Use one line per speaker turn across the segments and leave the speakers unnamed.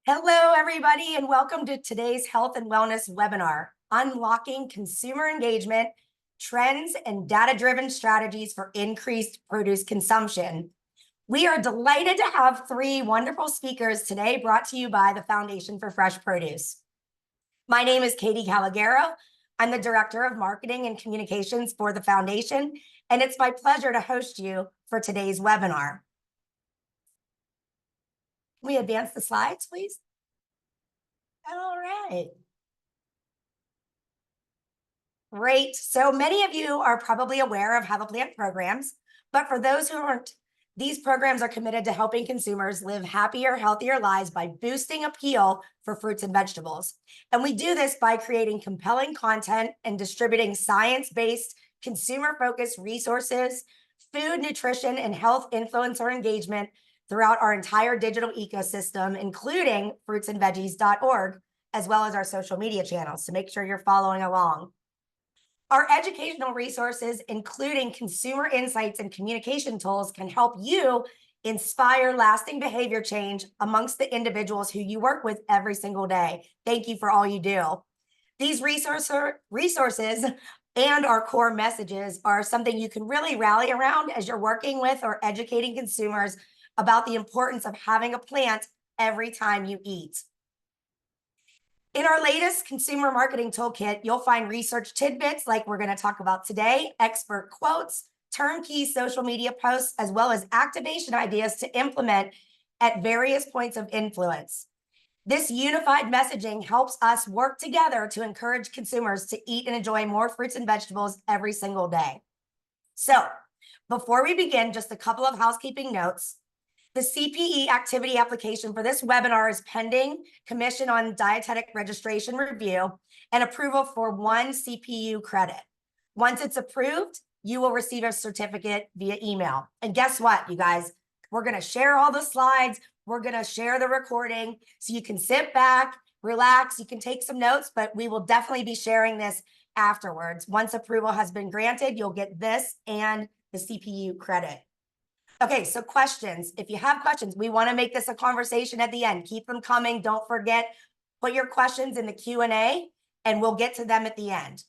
Hello, everybody, and welcome to today's Health and Wellness webinar, Unlocking Consumer Engagement, Trends and Data-Driven Strategies for Increased Produce Consumption. We are delighted to have three wonderful speakers today brought to you by the Foundation for Fresh Produce. My name is Katie Calagaro. I'm the Director of Marketing and Communications for the Foundation, and it's my pleasure to host you for today's webinar. Can we advance the slides, please? All right. Great. So many of you are probably aware of Have a Plant programs, but for those who aren't, these programs are committed to helping consumers live happier, healthier lives by boosting appeal for fruits and vegetables. And we do this by creating compelling content and distributing science-based, consumer-focused resources, food, nutrition, and health influencer engagement throughout our entire digital ecosystem, including fruitsandveggies.org, as well as our social media channels, so make sure you're following along. Our educational resources, including consumer insights and communication tools, can help you inspire lasting behavior change amongst the individuals who you work with every single day. Thank you for all you do. These resources and our core messages are something you can really rally around as you're working with or educating consumers about the importance of having a plant every time you eat. In our latest consumer marketing toolkit, you'll find research tidbits like we're going to talk about today, expert quotes, turnkey social media posts, as well as activation ideas to implement at various points of influence. This unified messaging helps us work together to encourage consumers to eat and enjoy more fruits and vegetables every single day. So, before we begin, just a couple of housekeeping notes. The CPE activity application for this webinar is pending Commission on Dietetic Registration review and approval for 1 CPU credit. Once it's approved, you will receive a certificate via email. And guess what, you guys? We're going to share all the slides. We're going to share the recording so you can sit back, relax. You can take some notes, but we will definitely be sharing this afterwards. Once approval has been granted, you'll get this and the CPU credit. Okay, so questions. If you have questions, we want to make this a conversation at the end. Keep them coming. Don't forget, put your questions in the Q&A and we'll get to them at the end.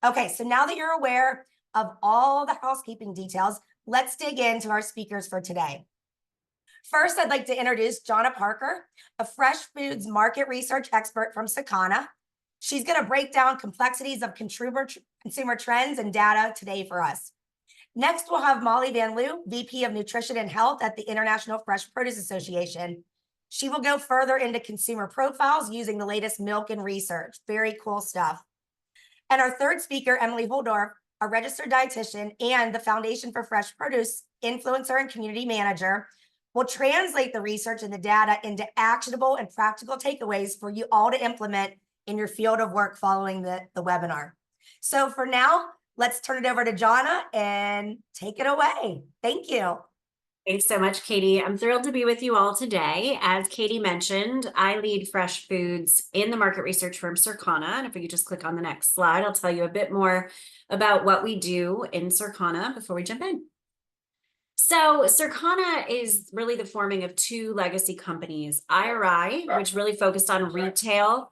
Okay, so now that you're aware of all the housekeeping details, let's dig into our speakers for today. First, I'd like to introduce Jonna Parker, a fresh foods market research expert from Sakana. She's going to break down complexities of consumer trends and data today for us. Next, we'll have Molly Van Loo, VP of Nutrition and Health at the International Fresh Produce Association. She will go further into consumer profiles using the latest milk and research. Very cool stuff. And our third speaker, Emily Holdorf, a registered dietitian and the Foundation for Fresh Produce influencer and community manager, will translate the research and the data into actionable and practical takeaways for you all to implement in your field of work following the webinar. So for now, let's turn it over to Jonna and take it away. Thank you.
Thanks so much, Katie. I'm thrilled to be with you all today. As Katie mentioned, I lead fresh foods in the market research firm Circana. And if we could just click on the next slide, I'll tell you a bit more about what we do in Circana before we jump in. So Circana is really the forming of two legacy companies, IRI, which really focused on retail,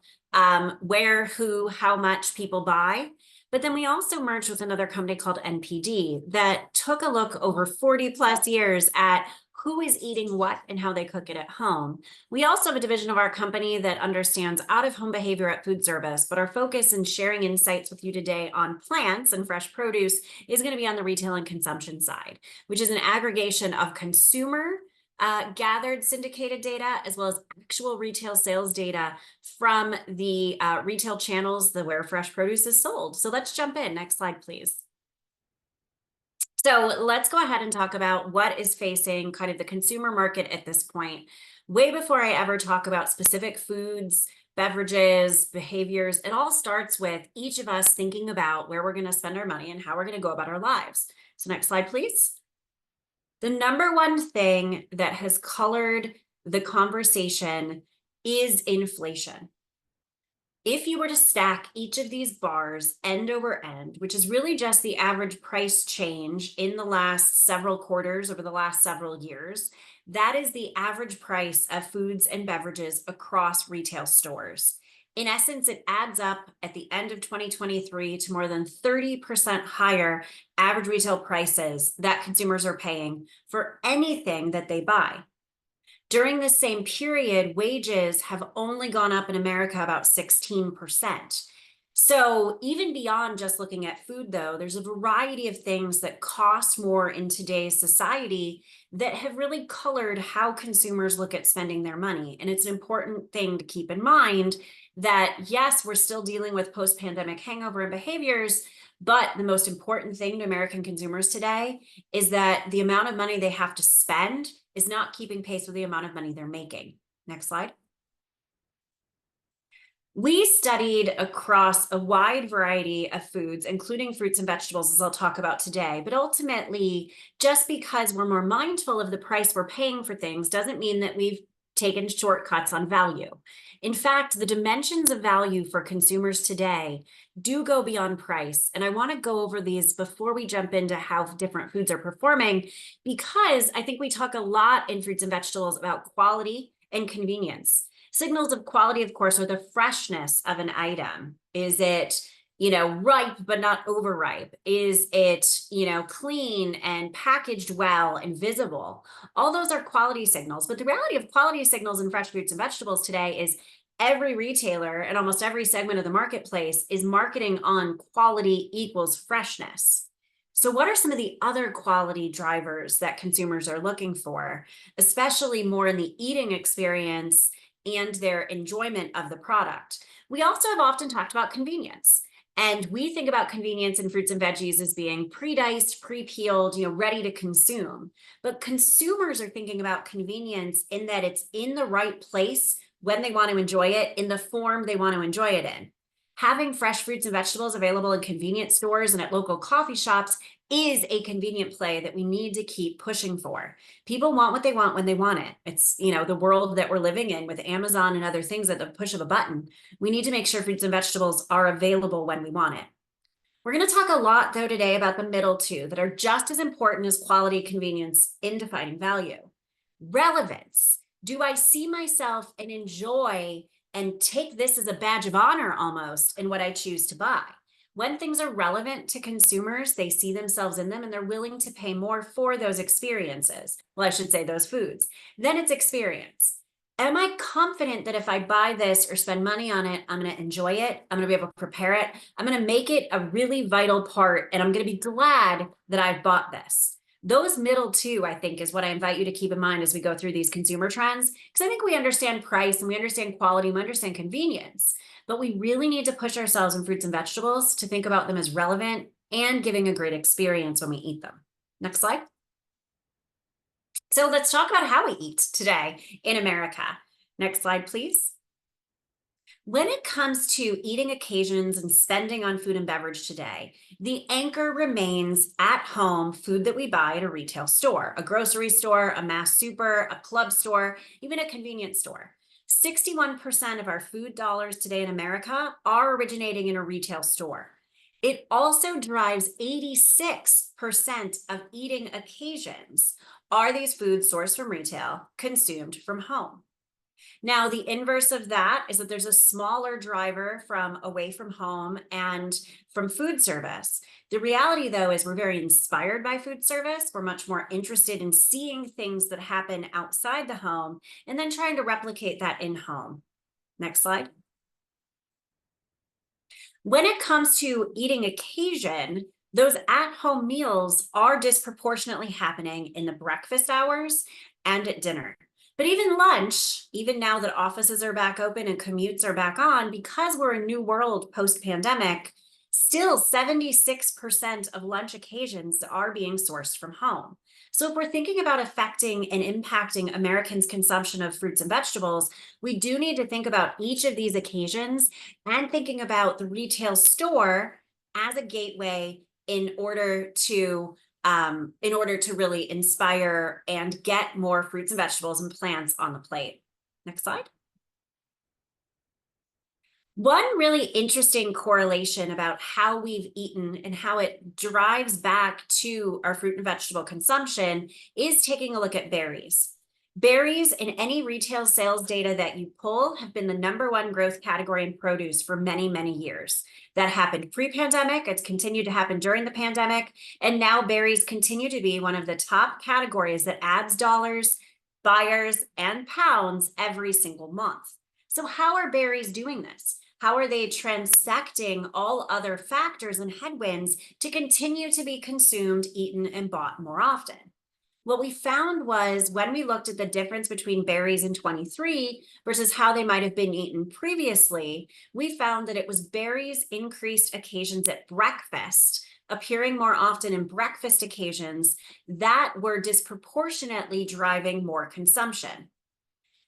where, who, how much people buy. But then we also merged with another company called NPD that took a look over 40 plus years at who is eating what and how they cook it at home. We also have a division of our company that understands out-of-home behavior at food service, but our focus in sharing insights with you today on plants and fresh produce is going to be on the retail and consumption side, which is an aggregation of consumer gathered syndicated data as well as actual retail sales data from the retail channels where fresh produce is sold. So let's jump in. Next slide, please. So let's go ahead and talk about what is facing kind of the consumer market at this point. Way before I ever talk about specific foods, beverages, behaviors, it all starts with each of us thinking about where we're going to spend our money and how we're going to go about our lives. So next slide, please. The number one thing that has colored the conversation is inflation. If you were to stack each of these bars end over end, which is really just the average price change in the last several quarters over the last several years, That is the average price of foods and beverages across retail stores. In essence, it adds up at the end of 2023 to more than 30% higher average retail prices that consumers are paying for anything that they buy. During this same period, wages have only gone up in America about 16%. So even beyond just looking at food, though, there's a variety of things that cost more in today's society that have really colored how consumers look at spending their money. And it's an important thing to keep in mind that, yes, we're still dealing with post-pandemic hangover and behaviors, but the most important thing to American consumers today is that the amount of money they have to spend is not keeping pace with the amount of money they're making. Next slide. We studied across a wide variety of foods, including fruits and vegetables, as I'll talk about today. But ultimately, just because we're more mindful of the price we're paying for things doesn't mean that we've taken shortcuts on value. In fact, the dimensions of value for consumers today do go beyond price. And I want to go over these before we jump into how different foods are performing, because I think we talk a lot in fruits and vegetables about quality and convenience. Signals of quality, of course, are the freshness of an item. Is it, ripe but not overripe? Is it, clean and packaged well and visible? All those are quality signals. But the reality of quality signals in fresh fruits and vegetables today is every retailer and almost every segment of the marketplace is marketing on quality equals freshness. So what are some of the other quality drivers that consumers are looking for, especially more in the eating experience and their enjoyment of the product? We also have often talked about convenience. And we think about convenience in fruits and veggies as being pre-diced, pre-peeled, ready to consume. But consumers are thinking about convenience in that it's in the right place when they want to enjoy it, in the form they want to enjoy it in. Having fresh fruits and vegetables available in convenience stores and at local coffee shops is a convenient play that we need to keep pushing for. People want what they want when they want it. It's, the world that we're living in with Amazon and other things at the push of a button. We need to make sure fruits and vegetables are available when we want it. We're going to talk a lot, though, today about the middle two that are just as important as quality, convenience in defining value. Relevance. Do I see myself and enjoy and take this as a badge of honor almost in what I choose to buy? When things are relevant to consumers, they see themselves in them and they're willing to pay more for those experiences. Well, I should say those foods. Then it's experience. Am I confident that if I buy this or spend money on it, I'm going to enjoy it? I'm going to be able to prepare it. I'm going to make it a really vital part, and I'm going to be glad that I've bought this. Those middle two, I think, is what I invite you to keep in mind as we go through these consumer trends, because I think we understand price and we understand quality and we understand convenience, but we really need to push ourselves in fruits and vegetables to think about them as relevant and giving a great experience when we eat them. Next slide. So let's talk about how we eat today in America. Next slide, please. When it comes to eating occasions and spending on food and beverage today, the anchor remains at home food that we buy at a retail store, a grocery store, a mass super, a club store, even a convenience store. 61% of our food dollars today in America are originating in a retail store. It also drives 86% of eating occasions are these foods sourced from retail, consumed from home. Now, the inverse of that is that there's a smaller driver from away from home and from food service. The reality, though, is we're very inspired by food service. We're much more interested in seeing things that happen outside the home and then trying to replicate that in home. Next slide. When it comes to eating occasion, those at-home meals are disproportionately happening in the breakfast hours and at dinner. But even lunch, even now that offices are back open and commutes are back on, because we're a new world post-pandemic, still 76% of lunch occasions are being sourced from home. So if we're thinking about affecting and impacting Americans' consumption of fruits and vegetables, we do need to think about each of these occasions and thinking about the retail store as a gateway in order to really inspire and get more fruits and vegetables and plants on the plate. Next slide. One really interesting correlation about how we've eaten and how it drives back to our fruit and vegetable consumption is taking a look at berries. Berries in any retail sales data that you pull have been the #1 growth category in produce for many, many years. That happened pre-pandemic, it's continued to happen during the pandemic, and now berries continue to be one of the top categories that adds dollars, buyers, and pounds every single month. So how are berries doing this? How are they transecting all other factors and headwinds to continue to be consumed, eaten, and bought more often? What we found was when we looked at the difference between berries in 23 versus how they might have been eaten previously, we found that it was berries increased occasions at breakfast, appearing more often in breakfast occasions, that were disproportionately driving more consumption.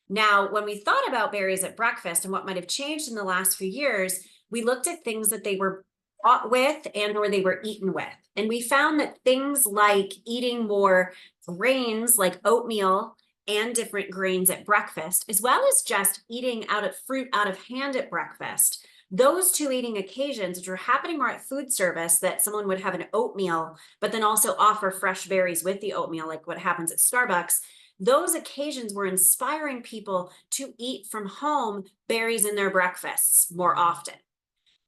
Now, when we thought about berries at breakfast and what might have changed in the last few years, we looked at things that they were bought with and or they were eaten with. And we found that things like eating more grains like oatmeal and different grains at breakfast, as well as just eating out of fruit out of hand at breakfast, those two eating occasions, which were happening more at food service, that someone would have an oatmeal, but then also offer fresh berries with the oatmeal, like what happens at Starbucks, those occasions were inspiring people to eat from home berries in their breakfasts more often.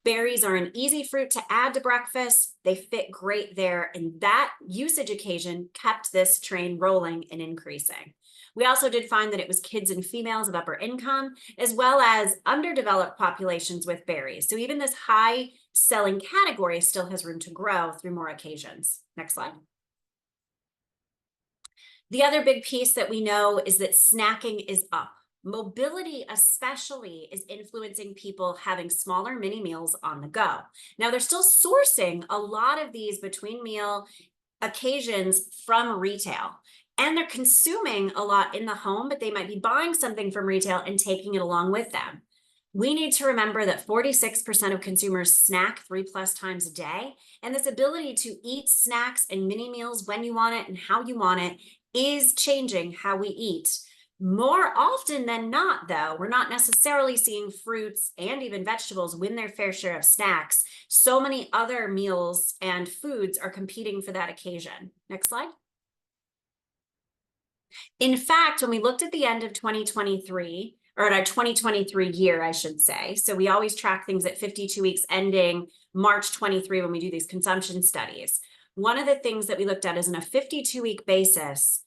Berries are an easy fruit to add to breakfast. They fit great there. And that usage occasion kept this train rolling and increasing. We also did find that it was kids and females of upper income, as well as underdeveloped populations with berries. So even this high selling category still has room to grow through more occasions. Next slide. The other big piece that we know is that snacking is up. Mobility especially is influencing people having smaller mini meals on the go. Now they're still sourcing a lot of these between meal occasions from retail, and they're consuming a lot in the home, but they might be buying something from retail and taking it along with them. We need to remember that 46% of consumers snack 3+ times a day, and this ability to eat snacks and mini meals when you want it and how you want it is changing how we eat. More often than not, though, we're not necessarily seeing fruits and even vegetables win their fair share of snacks. So many other meals and foods are competing for that occasion. Next slide. In fact, when we looked at the end of 2023, or at our 2023 year, I should say, so we always track things at 52 weeks ending March 23 when we do these consumption studies. One of the things that we looked at is on a 52-week basis,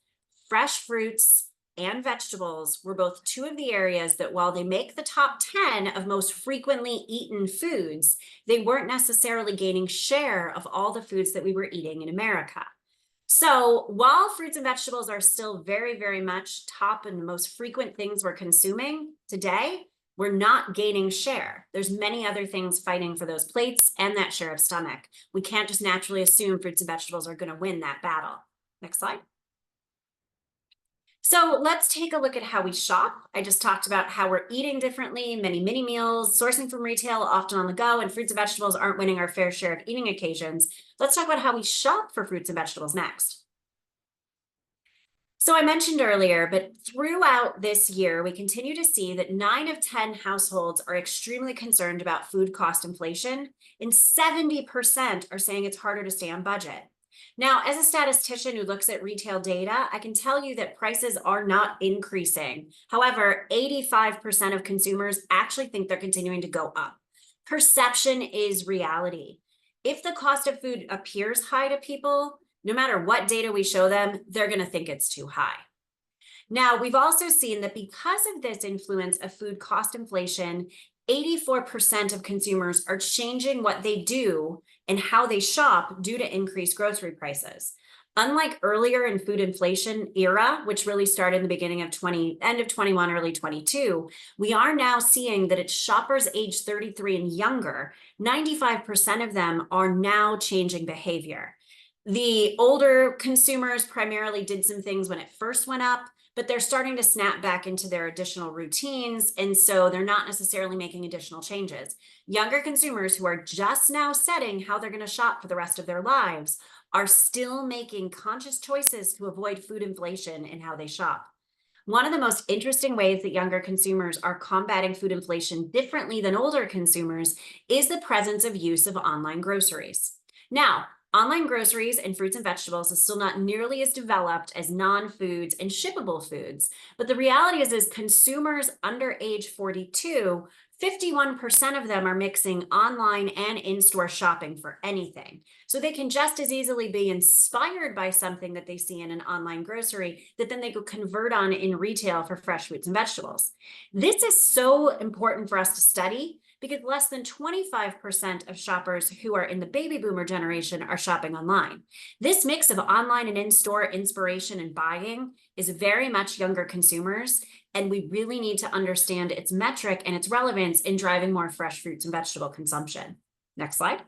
fresh fruits and vegetables were both two of the areas that, while they make the top 10 of most frequently eaten foods, they weren't necessarily gaining share of all the foods that we were eating in America. So while fruits and vegetables are still very, very much top and the most frequent things we're consuming today, we're not gaining share. There's many other things fighting for those plates and that share of stomach. We can't just naturally assume fruits and vegetables are going to win that battle. Next slide. So let's take a look at how we shop. I just talked about how we're eating differently, many mini meals, sourcing from retail, often on the go, and fruits and vegetables aren't winning our fair share of eating occasions. Let's talk about how we shop for fruits and vegetables next. So I mentioned earlier, but throughout this year, we continue to see that 9 of 10 households are extremely concerned about food cost inflation, and 70% are saying it's harder to stay on budget. Now, as a statistician who looks at retail data, I can tell you that prices are not increasing. However, 85% of consumers actually think they're continuing to go up. Perception is reality. If the cost of food appears high to people, no matter what data we show them, they're going to think it's too high. Now, we've also seen that because of this influence of food cost inflation, 84% of consumers are changing what they do and how they shop due to increased grocery prices. Unlike earlier in food inflation era, which really started in the beginning of end of 21, early 22, we are now seeing that it's shoppers age 33 and younger. 95% of them are now changing behavior. The older consumers primarily did some things when it first went up, but they're starting to snap back into their additional routines. And so they're not necessarily making additional changes. Younger consumers who are just now setting how they're going to shop for the rest of their lives are still making conscious choices to avoid food inflation in how they shop. One of the most interesting ways that younger consumers are combating food inflation differently than older consumers is the presence of use of online groceries. Now, Online groceries and fruits and vegetables is still not nearly as developed as non-foods and shippable foods. But the reality is consumers under age 42, 51% of them are mixing online and in-store shopping for anything. So they can just as easily be inspired by something that they see in an online grocery that then they go convert on in retail for fresh fruits and vegetables. This is so important for us to study because less than 25% of shoppers who are in the baby boomer generation are shopping online. This mix of online and in-store inspiration and buying is very much younger consumers, and we really need to understand its metric and its relevance in driving more fresh fruits and vegetable consumption. Next slide.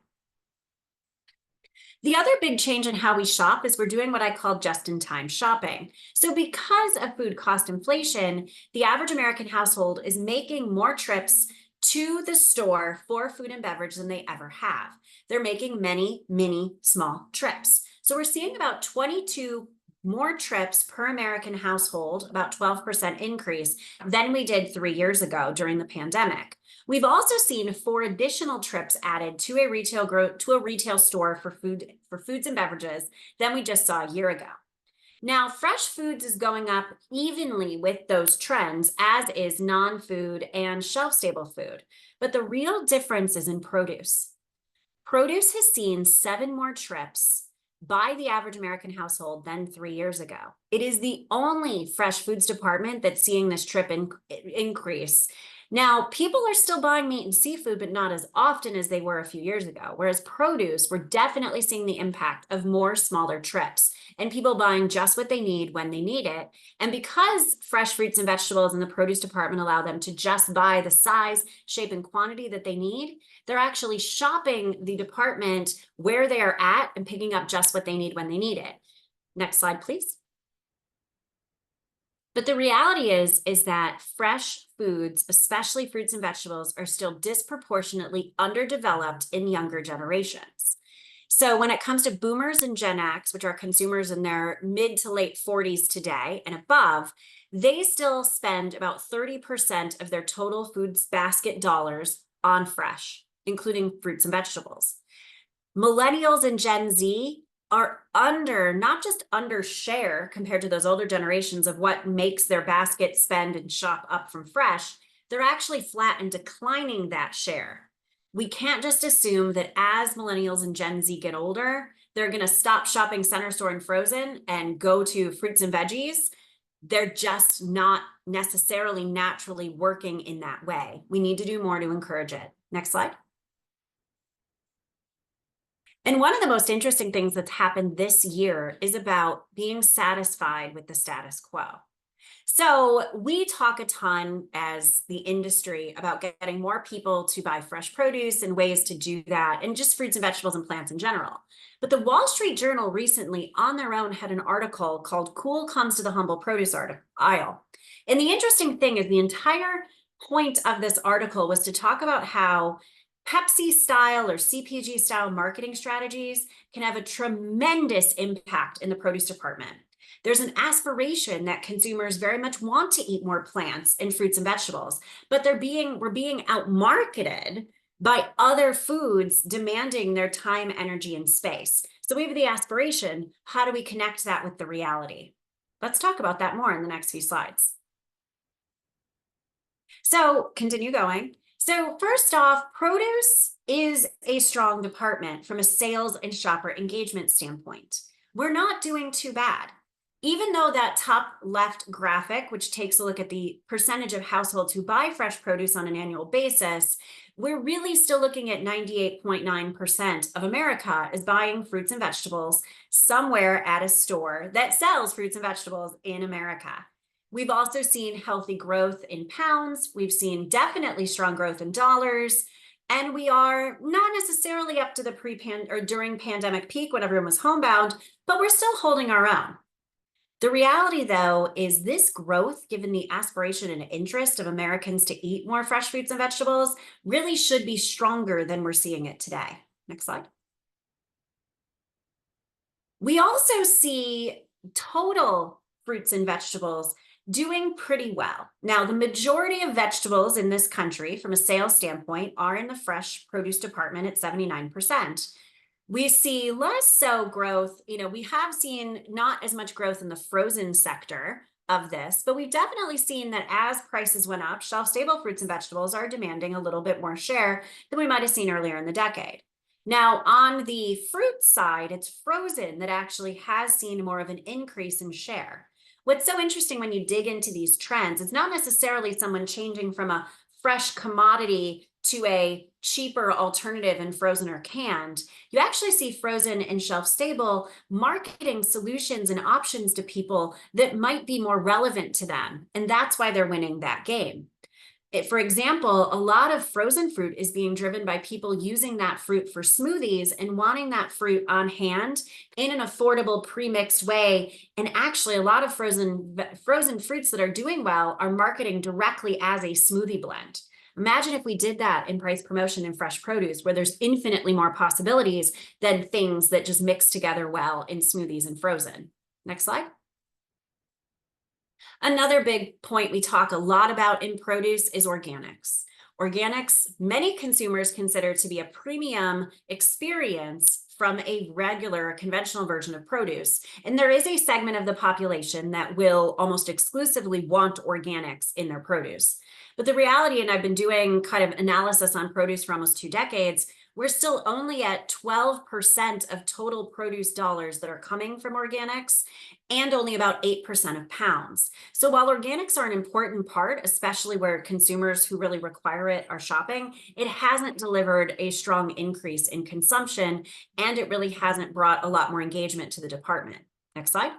The other big change in how we shop is we're doing what I call just-in-time shopping. So because of food cost inflation, the average American household is making more trips to the store for food and beverage than they ever have. They're making many, many small trips. So we're seeing about 22 more trips per American household, about 12% increase than we did 3 years ago during the pandemic. We've also seen 4 additional trips added to a retail store for foods and beverages than we just saw a year ago. Now, fresh foods is going up evenly with those trends, as is non-food and shelf-stable food. But the real difference is in produce. Produce has seen 7 more trips by the average American household than 3 years ago. It is the only fresh foods department that's seeing this trip increase. Now, people are still buying meat and seafood, but not as often as they were a few years ago. Whereas produce, we're definitely seeing the impact of more smaller trips and people buying just what they need when they need it. And because fresh fruits and vegetables in the produce department allow them to just buy the size, shape, and quantity that they need, they're actually shopping the department where they are at and picking up just what they need when they need it. Next slide, please. But the reality is that fresh foods, especially fruits and vegetables, are still disproportionately underdeveloped in younger generations. So when it comes to boomers and Gen X, which are consumers in their mid to late 40s today and above, they still spend about 30% of their total foods basket dollars on fresh, including fruits and vegetables. Millennials and Gen Z are not just under share compared to those older generations of what makes their basket spend and shop up from fresh, they're actually flat and declining that share. We can't just assume that as millennials and Gen Z get older, they're going to stop shopping center store and frozen and go to fruits and veggies. They're just not necessarily naturally working in that way. We need to do more to encourage it. Next slide. And one of the most interesting things that's happened this year is about being satisfied with the status quo. So we talk a ton as the industry about getting more people to buy fresh produce and ways to do that, and just fruits and vegetables and plants in general. But the Wall Street Journal recently on their own had an article called "Cool Comes to the Humble Produce Aisle." And the interesting thing is the entire point of this article was to talk about how Pepsi style or CPG style marketing strategies can have a tremendous impact in the produce department. There's an aspiration that consumers very much want to eat more plants and fruits and vegetables, but we're being outmarketed by other foods demanding their time, energy, and space. So we have the aspiration. How do we connect that with the reality? Let's talk about that more in the next few slides. So continue going. So first off, produce is a strong department from a sales and shopper engagement standpoint. We're not doing too bad. Even though that top left graphic, which takes a look at the percentage of households who buy fresh produce on an annual basis, we're really still looking at 98.9% of America is buying fruits and vegetables somewhere at a store that sells fruits and vegetables in America. We've also seen healthy growth in pounds. We've seen definitely strong growth in dollars. And we are not necessarily up to the during pandemic peak when everyone was homebound, but we're still holding our own. The reality, though, is this growth, given the aspiration and interest of Americans to eat more fresh fruits and vegetables, really should be stronger than we're seeing it today. Next slide. We also see total fruits and vegetables doing pretty well. Now, the majority of vegetables in this country, from a sales standpoint, are in the fresh produce department at 79%. We see less so growth. We have seen not as much growth in the frozen sector of this, but we've definitely seen that as prices went up, shelf stable fruits and vegetables are demanding a little bit more share than we might have seen earlier in the decade. Now, on the fruit side, it's frozen that actually has seen more of an increase in share. What's so interesting when you dig into these trends, it's not necessarily someone changing from a fresh commodity to a cheaper alternative in frozen or canned. You actually see frozen and shelf stable marketing solutions and options to people that might be more relevant to them. And that's why they're winning that game. For example, a lot of frozen fruit is being driven by people using that fruit for smoothies and wanting that fruit on hand in an affordable pre-mixed way. And actually, a lot of frozen fruits that are doing well are marketing directly as a smoothie blend. Imagine if we did that in price promotion in fresh produce, where there's infinitely more possibilities than things that just mix together well in smoothies and frozen. Next slide. Another big point we talk a lot about in produce is organics. Organics, many consumers consider to be a premium experience from a regular conventional version of produce. And there is a segment of the population that will almost exclusively want organics in their produce. But the reality, and I've been doing kind of analysis on produce for almost 2 decades, we're still only at 12% of total produce dollars that are coming from organics, and only about 8% of pounds. So while organics are an important part, especially where consumers who really require it are shopping, it hasn't delivered a strong increase in consumption, and it really hasn't brought a lot more engagement to the department. Next slide.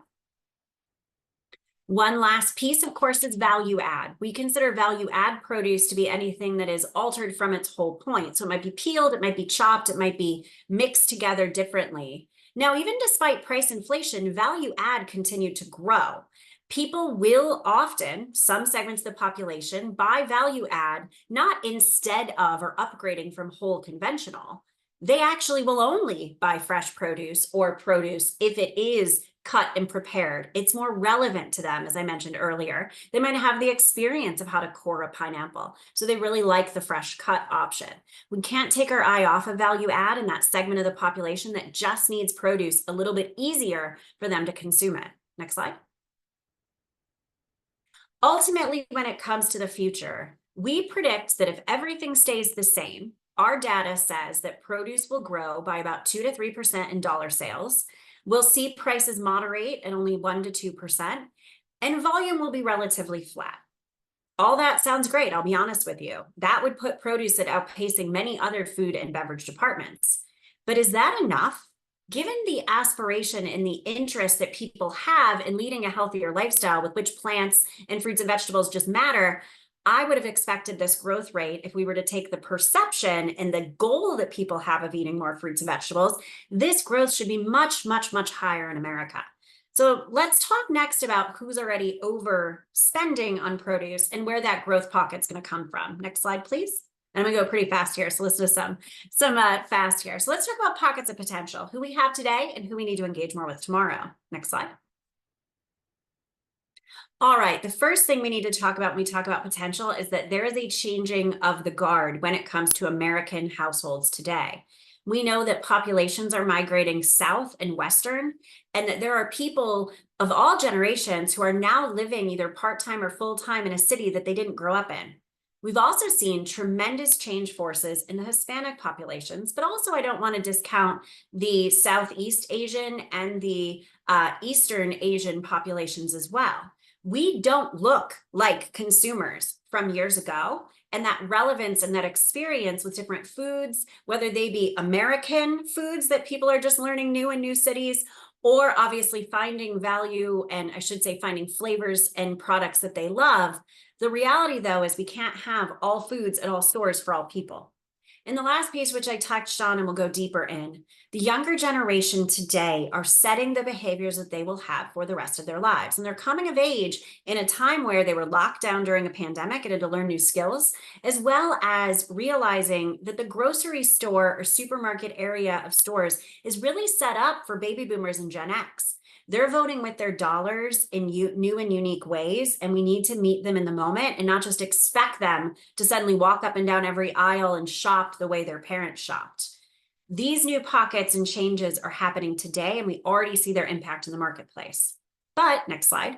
One last piece, of course, is value add. We consider value add produce to be anything that is altered from its whole point. So it might be peeled, it might be chopped, it might be mixed together differently. Now, even despite price inflation, value add continued to grow. People will often, some segments of the population, buy value add, not instead of or upgrading from whole conventional. They actually will only buy fresh produce or produce if it is cut and prepared. It's more relevant to them, as I mentioned earlier. They might have the experience of how to core a pineapple, so they really like the fresh cut option. We can't take our eye off of value add in that segment of the population that just needs produce a little bit easier for them to consume it. Next slide. Ultimately, when it comes to the future, we predict that if everything stays the same, our data says that produce will grow by about 2 to 3% in dollar sales. We'll see prices moderate at only 1 to 2%, and volume will be relatively flat. All that sounds great, I'll be honest with you. That would put produce at outpacing many other food and beverage departments. But is that enough? Given the aspiration and the interest that people have in leading a healthier lifestyle with which plants and fruits and vegetables just matter, I would have expected this growth rate, if we were to take the perception and the goal that people have of eating more fruits and vegetables, this growth should be much, much, much higher in America. So let's talk next about who's already overspending on produce and where that growth pocket's going to come from. Next slide, please. And I'm going to go pretty fast here, so listen to some fast here. So let's talk about pockets of potential, who we have today and who we need to engage more with tomorrow. Next slide. All right, the first thing we need to talk about when we talk about potential is that there is a changing of the guard when it comes to American households today. We know that populations are migrating south and western, and that there are people of all generations who are now living either part-time or full-time in a city that they didn't grow up in. We've also seen tremendous change forces in the Hispanic populations, but also I don't want to discount the Southeast Asian and the Eastern Asian populations as well. We don't look like consumers from years ago, and that relevance and that experience with different foods, whether they be American foods that people are just learning new in new cities, or obviously finding value, and I should say finding flavors and products that they love. The reality, though, is we can't have all foods at all stores for all people. And the last piece, which I touched on and will go deeper in, the younger generation today are setting the behaviors that they will have for the rest of their lives. And they're coming of age in a time where they were locked down during a pandemic and had to learn new skills, as well as realizing that the grocery store or supermarket area of stores is really set up for baby boomers and Gen X. They're voting with their dollars in new and unique ways, and we need to meet them in the moment and not just expect them to suddenly walk up and down every aisle and shop the way their parents shopped. These new pockets and changes are happening today, and we already see their impact in the marketplace. But next slide.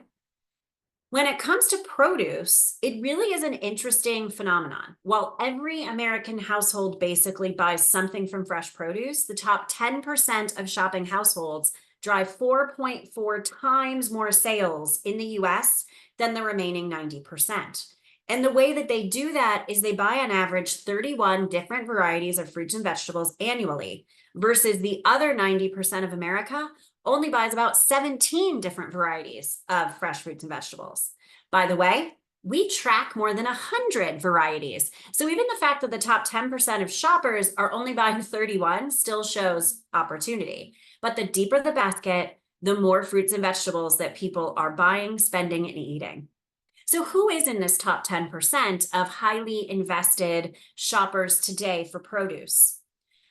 When it comes to produce, it really is an interesting phenomenon. While every American household basically buys something from fresh produce, the top 10% of shopping households drive 4.4 times more sales in the US than the remaining 90%. And the way that they do that is they buy on average 31 different varieties of fruits and vegetables annually, versus the other 90% of America only buys about 17 different varieties of fresh fruits and vegetables. By the way, we track more than 100 varieties. So even the fact that the top 10% of shoppers are only buying 31 still shows opportunity. But the deeper the basket, the more fruits and vegetables that people are buying, spending, and eating. So who is in this top 10% of highly invested shoppers today for produce?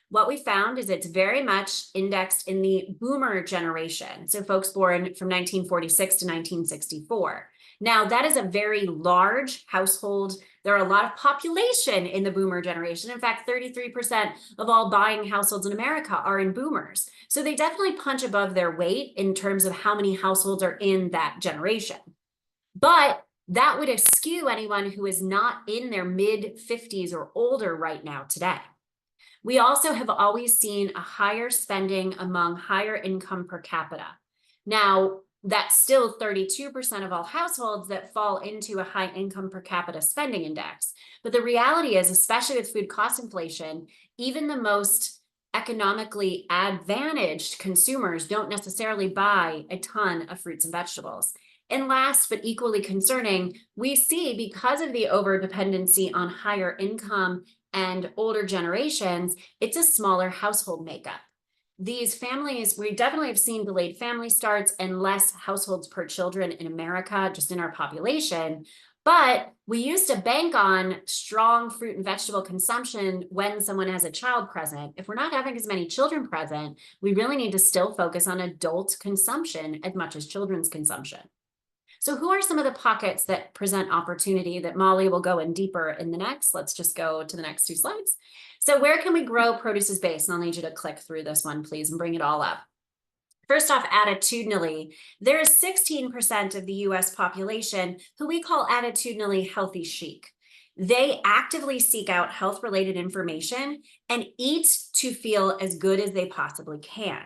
What we found is it's very much indexed in the boomer generation. So folks born from 1946 to 1964. Now, that is a very large household. There are a lot of population in the boomer generation. In fact, 33% of all buying households in America are in boomers. So they definitely punch above their weight in terms of how many households are in that generation. But that would eschew anyone who is not in their mid 50s or older right now today. We also have always seen a higher spending among higher income per capita. Now, that's still 32% of all households that fall into a high income per capita spending index. But the reality is, especially with food cost inflation, even the most economically advantaged consumers don't necessarily buy a ton of fruits and vegetables. And last, but equally concerning, we see because of the over-dependency on higher income and older generations, it's a smaller household makeup. These families, we definitely have seen delayed family starts and less households per children in America, just in our population. But we used to bank on strong fruit and vegetable consumption when someone has a child present. If we're not having as many children present, we really need to still focus on adult consumption as much as children's consumption. So who are some of the pockets that present opportunity that Molly will go in deeper in the next? Let's just go to the next two slides. So where can we grow produce's base? And I'll need you to click through this one, please, and bring it all up. First off, attitudinally, there is 16% of the US population who we call attitudinally healthy chic. They actively seek out health-related information and eat to feel as good as they possibly can.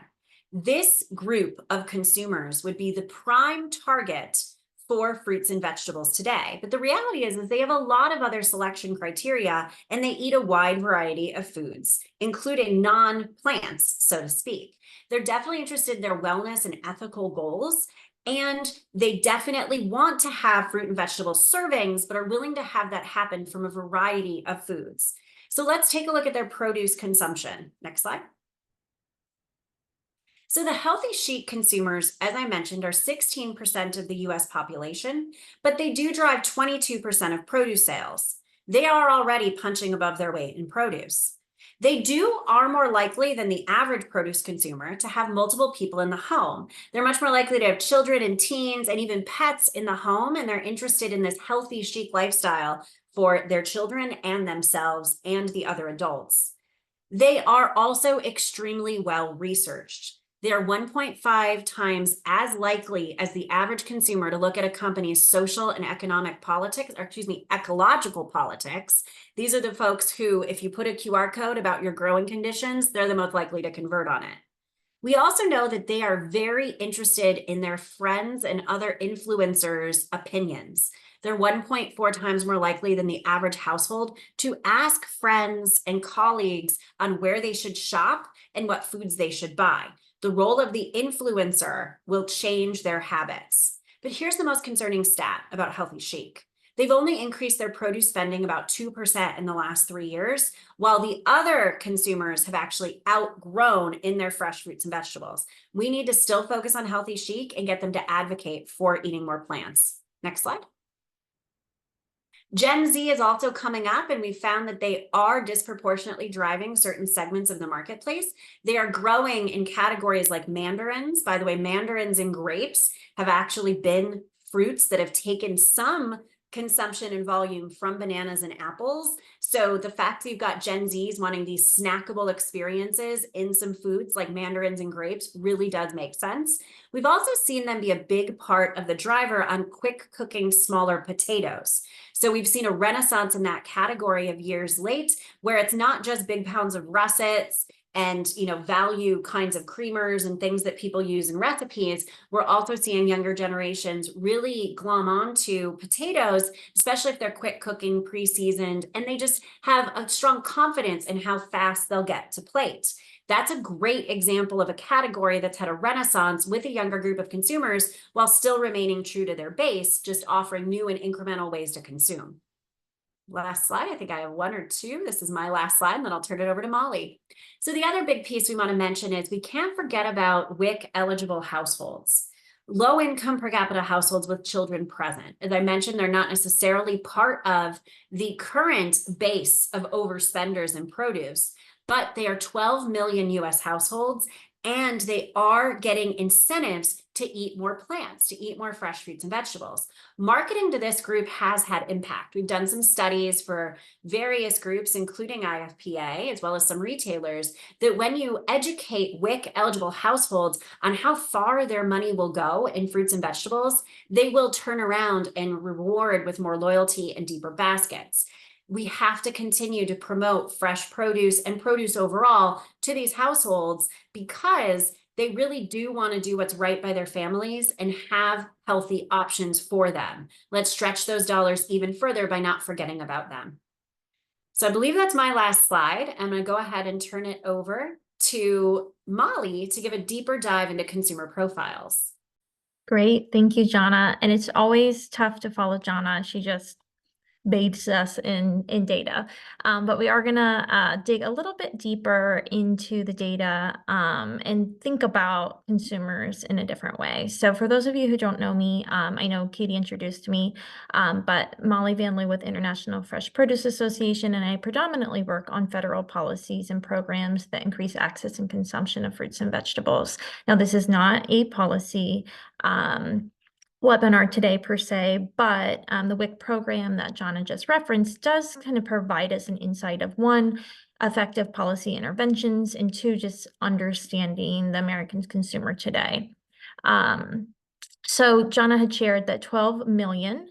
This group of consumers would be the prime target for fruits and vegetables today. But the reality is they have a lot of other selection criteria, and they eat a wide variety of foods, including non-plants, so to speak. They're definitely interested in their wellness and ethical goals, and they definitely want to have fruit and vegetable servings, but are willing to have that happen from a variety of foods. So let's take a look at their produce consumption. Next slide. So the healthy chic consumers, as I mentioned, are 16% of the US population, but they do drive 22% of produce sales. They are already punching above their weight in produce. They are more likely than the average produce consumer to have multiple people in the home. They're much more likely to have children and teens and even pets in the home, and they're interested in this healthy chic lifestyle for their children and themselves and the other adults. They are also extremely well researched. They are 1.5 times as likely as the average consumer to look at a company's social and economic politics, or ecological politics. These are the folks who, if you put a QR code about your growing conditions, they're the most likely to convert on it. We also know that they are very interested in their friends and other influencers' opinions. They're 1.4 times more likely than the average household to ask friends and colleagues on where they should shop and what foods they should buy. The role of the influencer will change their habits. But here's the most concerning stat about healthy chic. They've only increased their produce spending about 2% in the last 3 years, while the other consumers have actually outgrown in their fresh fruits and vegetables. We need to still focus on healthy chic and get them to advocate for eating more plants. Next slide. Gen Z is also coming up, and we found that they are disproportionately driving certain segments of the marketplace. They are growing in categories like mandarins. By the way, mandarins and grapes have actually been fruits that have taken some consumption and volume from bananas and apples. So the fact that you've got Gen Zs wanting these snackable experiences in some foods like mandarins and grapes really does make sense. We've also seen them be a big part of the driver on quick cooking smaller potatoes. So we've seen a renaissance in that category of years late, where it's not just big pounds of russets and value kinds of creamers and things that people use in recipes. We're also seeing younger generations really glom onto potatoes, especially if they're quick cooking, pre-seasoned, and they just have a strong confidence in how fast they'll get to plate. That's a great example of a category that's had a renaissance with a younger group of consumers while still remaining true to their base, just offering new and incremental ways to consume. Last slide. I think I have one or two. This is my last slide, and then I'll turn it over to Molly. So the other big piece we want to mention is we can't forget about WIC eligible households. Low income per capita households with children present. As I mentioned, they're not necessarily part of the current base of overspenders in produce, but they are 12 million US households, and they are getting incentives to eat more plants, to eat more fresh fruits and vegetables. Marketing to this group has had impact. We've done some studies for various groups, including IFPA, as well as some retailers, that when you educate WIC eligible households on how far their money will go in fruits and vegetables, they will turn around and reward with more loyalty and deeper baskets. We have to continue to promote fresh produce and produce overall to these households because they really do want to do what's right by their families and have healthy options for them. Let's stretch those dollars even further by not forgetting about them. So I believe that's my last slide. I'm going to go ahead and turn it over to Molly to give a deeper dive into consumer profiles.
Great. Thank you, Jonna. And it's always tough to follow Jonna. She just bathes us in data. But we are gonna dig a little bit deeper into the data and think about consumers in a different way. So for those of you who don't know me, I know Katie introduced me, but Molly Van Loo with International Fresh Produce Association, and I predominantly work on federal policies and programs that increase access and consumption of fruits and vegetables. Now, this is not a policy webinar today per se, but the WIC program that Jonna just referenced does kind of provide us an insight of one, effective policy interventions, and two, just understanding the American consumer today. So Jonna had shared that 12 million,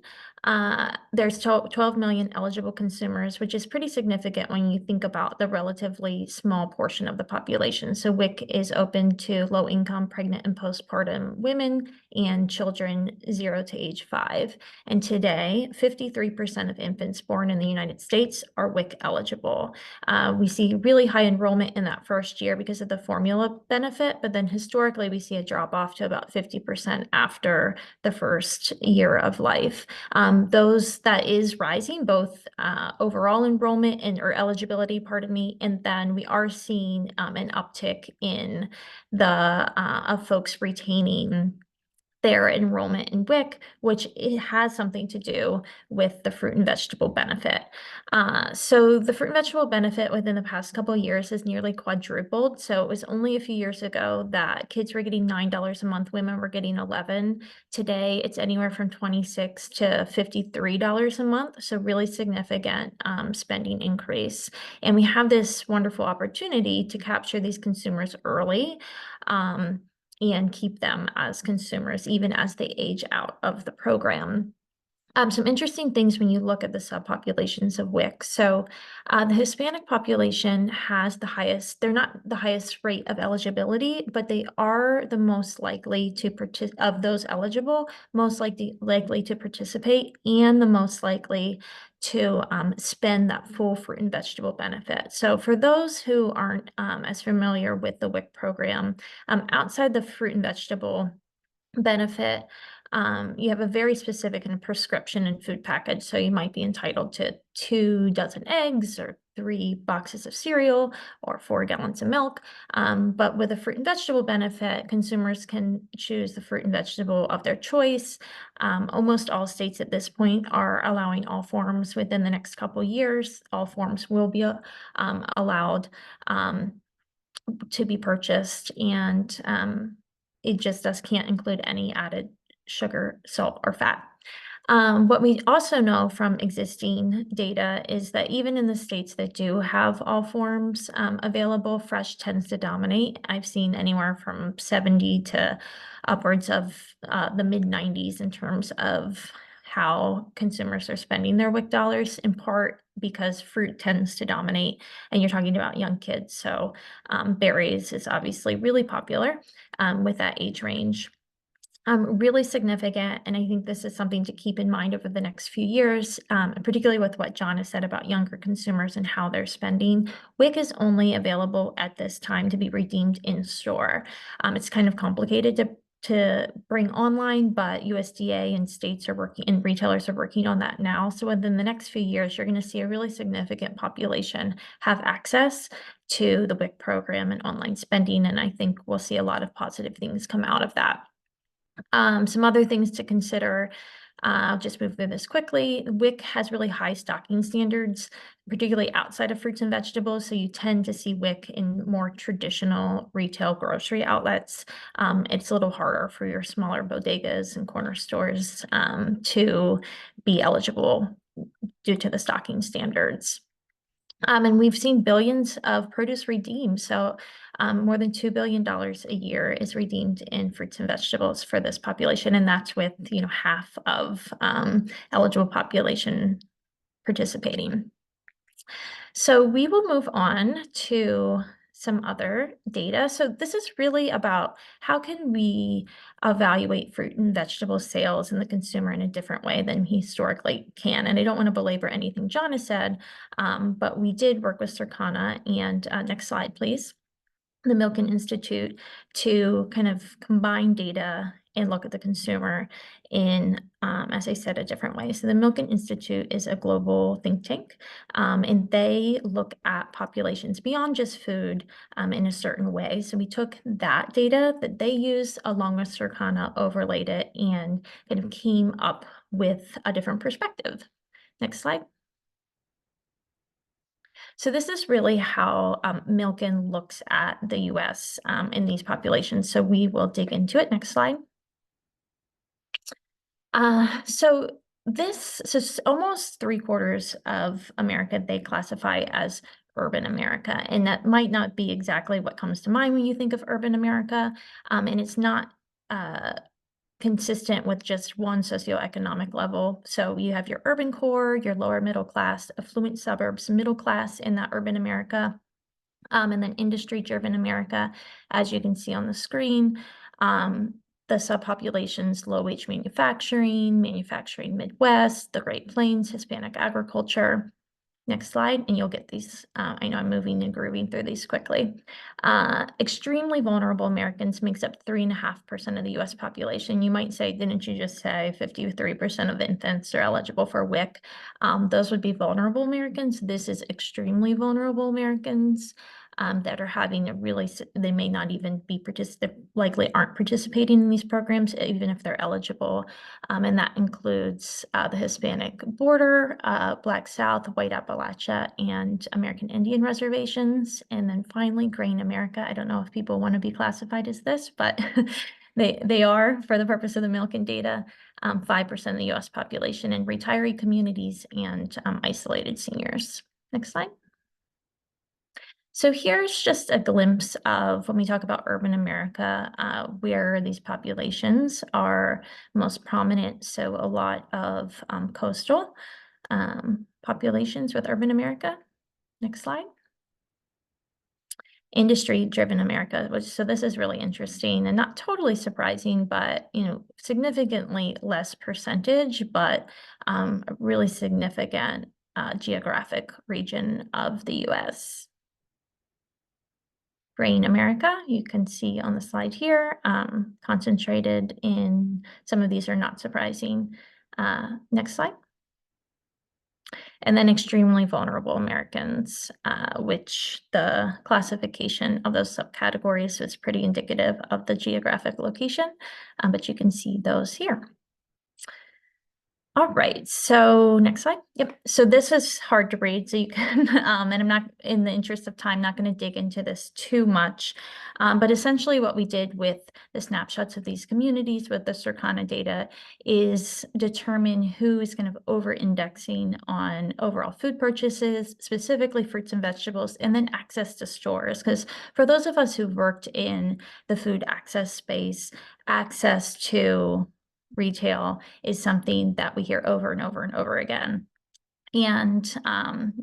there's 12 million eligible consumers, which is pretty significant when you think about the relatively small portion of the population. So WIC is open to low-income pregnant and postpartum women and children 0 to age 5. And today, 53% of infants born in the United States are WIC eligible. We see really high enrollment in that first year because of the formula benefit, but then historically we see a drop off to about 50% after the first year of life. Those that is rising, both overall enrollment or eligibility, pardon me, and then we are seeing an uptick in the of folks retaining their enrollment in WIC, which it has something to do with the fruit and vegetable benefit. So the fruit and vegetable benefit within the past couple of years has nearly quadrupled. So it was only a few years ago that kids were getting $9 a month, women were getting $11. Today, it's anywhere from $26 to $53 a month. So really significant spending increase. And we have this wonderful opportunity to capture these consumers early. And keep them as consumers, even as they age out of the program. Some interesting things when you look at the subpopulations of WIC. So the Hispanic population has the highest, they're not the highest rate of eligibility, but they are the most likely to participate, of those eligible, most likely to participate, and the most likely to spend that full fruit and vegetable benefit. So for those who aren't as familiar with the WIC program, outside the fruit and vegetable benefit, you have a very specific and prescription and food package. So you might be entitled to 2 dozen eggs or 3 boxes of cereal or 4 gallons of milk. But with a fruit and vegetable benefit, consumers can choose the fruit and vegetable of their choice. Almost all states at this point are allowing all forms within the next couple years. All forms will be allowed to be purchased, and it just can't include any added sugar, salt, or fat. What we also know from existing data is that even in the states that do have all forms available, fresh tends to dominate. I've seen anywhere from 70 to upwards of the mid-90s in terms of how consumers are spending their WIC dollars, in part because fruit tends to dominate, and you're talking about young kids. So berries is obviously really popular with that age range. Really significant, and I think this is something to keep in mind over the next few years, particularly with what John has said about younger consumers and how they're spending. WIC is only available at this time to be redeemed in store. It's kind of complicated to bring online, but USDA and states are working and retailers are working on that now. So within the next few years, you're going to see a really significant population have access to the WIC program and online spending, and I think we'll see a lot of positive things come out of that. Some other things to consider, I'll just move through this quickly. WIC has really high stocking standards, particularly outside of fruits and vegetables. So you tend to see WIC in more traditional retail grocery outlets. It's a little harder for your smaller bodegas and corner stores to be eligible due to the stocking standards. And we've seen billions of produce redeemed. So more than $2 billion a year is redeemed in fruits and vegetables for this population. And that's with, half of eligible population participating. So we will move on to some other data. So this is really about how can we evaluate fruit and vegetable sales and the consumer in a different way than we historically can. And I don't want to belabor anything John has said, but we did work with Circana, and next slide, please, the Milken Institute, to kind of combine data and look at the consumer in, as I said, a different way. So the Milken Institute is a global think tank, and they look at populations beyond just food in a certain way. So we took that data that they use along with Circana, overlaid it, and kind of came up with a different perspective. Next slide. So this is really how Milken looks at the US in these populations. So we will dig into it. Next slide. So almost 3/4 of America, they classify as urban America. And that might not be exactly what comes to mind when you think of urban America. And it's not consistent with just one socioeconomic level. So you have your urban core, your lower middle class, affluent suburbs, middle class in that urban America, and then industry-driven America, as you can see on the screen. The subpopulations, low-wage manufacturing, manufacturing Midwest, the Great Plains, Hispanic agriculture. Next slide, and you'll get these. I know I'm moving and grooving through these quickly. Extremely vulnerable Americans makes up 3.5% of the US population. You might say, didn't you just say 53% of infants are eligible for WIC? Those would be vulnerable Americans. This is extremely vulnerable Americans that are having they may not even be likely aren't participating in these programs, even if they're eligible. And that includes the Hispanic border, Black South, White Appalachia, and American Indian reservations. And then finally, Grain America. I don't know if people want to be classified as this, but they are, for the purpose of the Milken data, 5% of the US population, and retiree communities and isolated seniors. Next slide. So here's just a glimpse of when we talk about urban America, where these populations are most prominent. So a lot of coastal populations with urban America. Next slide. Industry-driven America, so this is really interesting and not totally surprising, but significantly less percentage, but a really significant geographic region of the US. Grain America, you can see on the slide here, concentrated in, some of these are not surprising. Next slide. And then extremely vulnerable Americans, which the classification of those subcategories is pretty indicative of the geographic location, but you can see those here. All right, so next slide. Yep. So this is hard to read, so you can, and I'm not, in the interest of time, not going to dig into this too much. But essentially what we did with the snapshots of these communities with the Circana data is determine who is kind of over-indexing on overall food purchases, specifically fruits and vegetables, and then access to stores. Because for those of us who've worked in the food access space, access to retail is something that we hear over and over and over again. And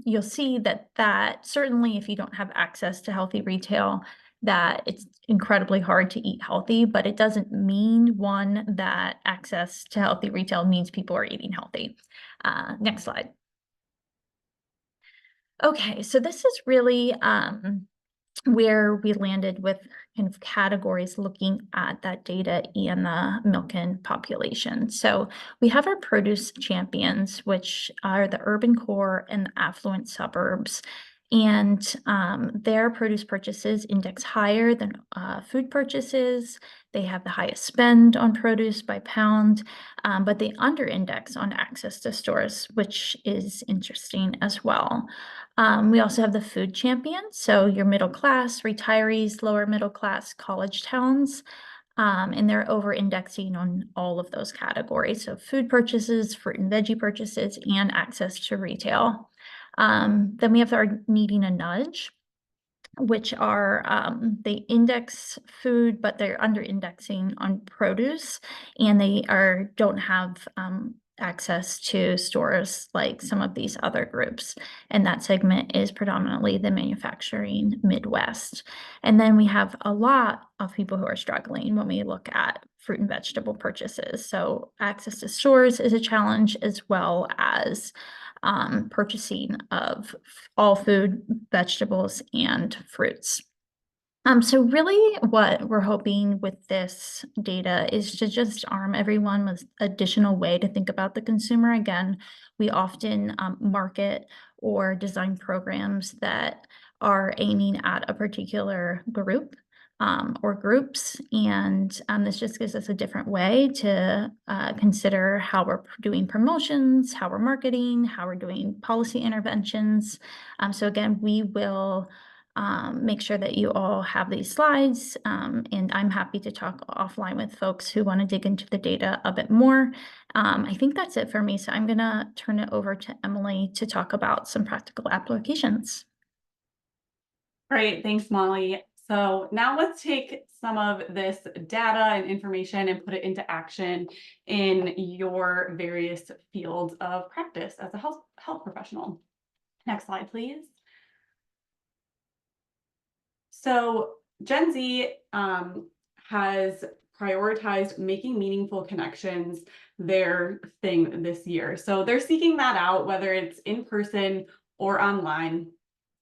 you'll see that certainly if you don't have access to healthy retail, that it's incredibly hard to eat healthy, but it doesn't mean, one, that access to healthy retail means people are eating healthy. Next slide. Okay, so this is really where we landed with kind of categories looking at that data in the Milken population. So we have our produce champions, which are the urban core and the affluent suburbs. And their produce purchases index higher than food purchases. They have the highest spend on produce by pound, but they under index on access to stores, which is interesting as well. We also have the food champions, so your middle class, retirees, lower middle class, college towns, and they're over indexing on all of those categories. So food purchases, fruit and veggie purchases, and access to retail. Then we have our needing a nudge, which are they index food, but they're under indexing on produce, and they don't have access to stores like some of these other groups. And that segment is predominantly the manufacturing Midwest. And then we have a lot of people who are struggling when we look at fruit and vegetable purchases. So access to stores is a challenge, as well as purchasing of all food, vegetables, and fruits. So really what we're hoping with this data is to just arm everyone with additional way to think about the consumer. Again, we often market or design programs that are aiming at a particular group or groups, and this just gives us a different way to consider how we're doing promotions, how we're marketing, how we're doing policy interventions. So again, we will make sure that you all have these slides, and I'm happy to talk offline with folks who want to dig into the data a bit more. I think that's it for me, so I'm going to turn it over to Emily to talk about some practical applications.
Great, thanks, Molly. So now let's take some of this data and information and put it into action in your various fields of practice as a health professional. Next slide, please. So Gen Z has prioritized making meaningful connections their thing this year. So they're seeking that out, whether it's in person or online.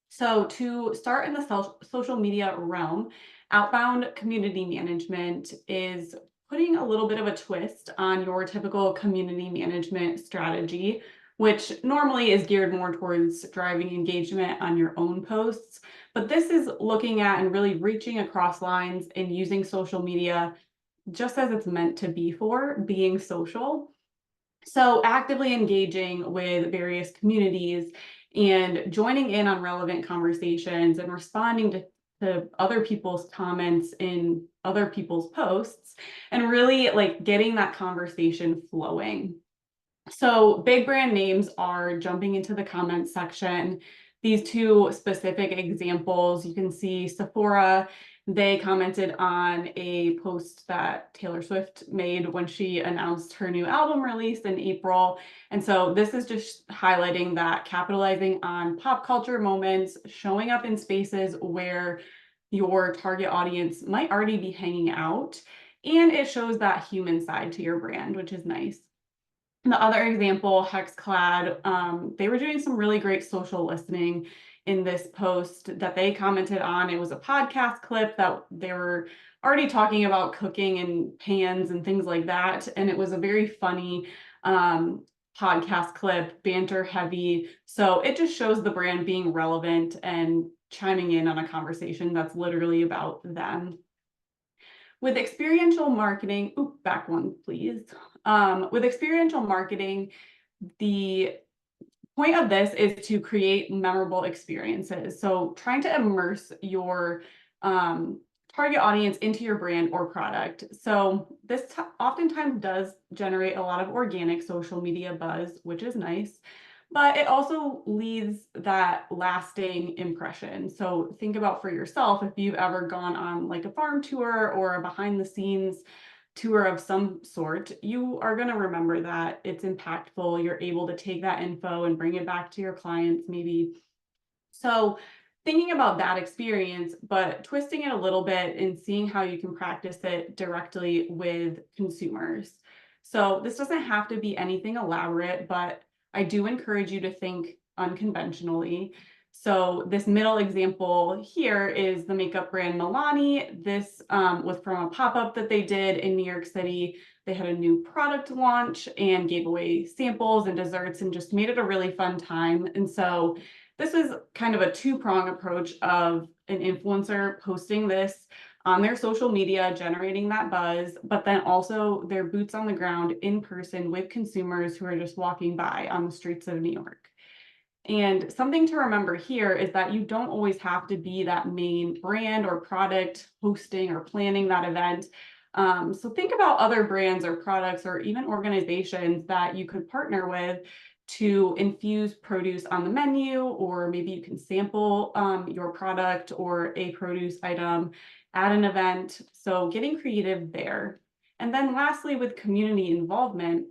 So to start in the social media realm, outbound community management is putting a little bit of a twist on your typical community management strategy, which normally is geared more towards driving engagement on your own posts. But this is looking at and really reaching across lines and using social media just as it's meant to be for, being social. So actively engaging with various communities and joining in on relevant conversations and responding to other people's comments in other people's posts, and really like getting that conversation flowing. So big brand names are jumping into the comments section. These two specific examples, you can see Sephora. They commented on a post that Taylor Swift made when she announced her new album release in April. And so this is just highlighting that capitalizing on pop culture moments, showing up in spaces where your target audience might already be hanging out. And it shows that human side to your brand, which is nice. The other example, Hexclad, they were doing some really great social listening in this post that they commented on. It was a podcast clip that they were already talking about cooking and pans and things like that. And it was a very funny podcast clip, banter heavy. So it just shows the brand being relevant and chiming in on a conversation that's literally about them. with experiential marketing, back one, please. With experiential marketing, the point of this is to create memorable experiences. So trying to immerse your target audience into your brand or product. So this oftentimes does generate a lot of organic social media buzz, which is nice, but it also leaves that lasting impression. So think about for yourself, if you've ever gone on like a farm tour or a behind the scenes tour of some sort, you are going to remember that it's impactful. You're able to take that info and bring it back to your clients maybe. So thinking about that experience, but twisting it a little bit and seeing how you can practice it directly with consumers. So this doesn't have to be anything elaborate, but I do encourage you to think unconventionally. So this middle example here is the makeup brand Milani. This was from a pop-up that they did in New York City. They had a new product launch and gave away samples and desserts and just made it a really fun time. And so this is kind of a two-prong approach of an influencer posting this on their social media, generating that buzz, but then also their boots on the ground in person with consumers who are just walking by on the streets of New York. And something to remember here is that you don't always have to be that main brand or product hosting or planning that event. So think about other brands or products or even organizations that you could partner with to infuse produce on the menu, or maybe you can sample your product or a produce item at an event. So getting creative there. And then lastly, with community involvement,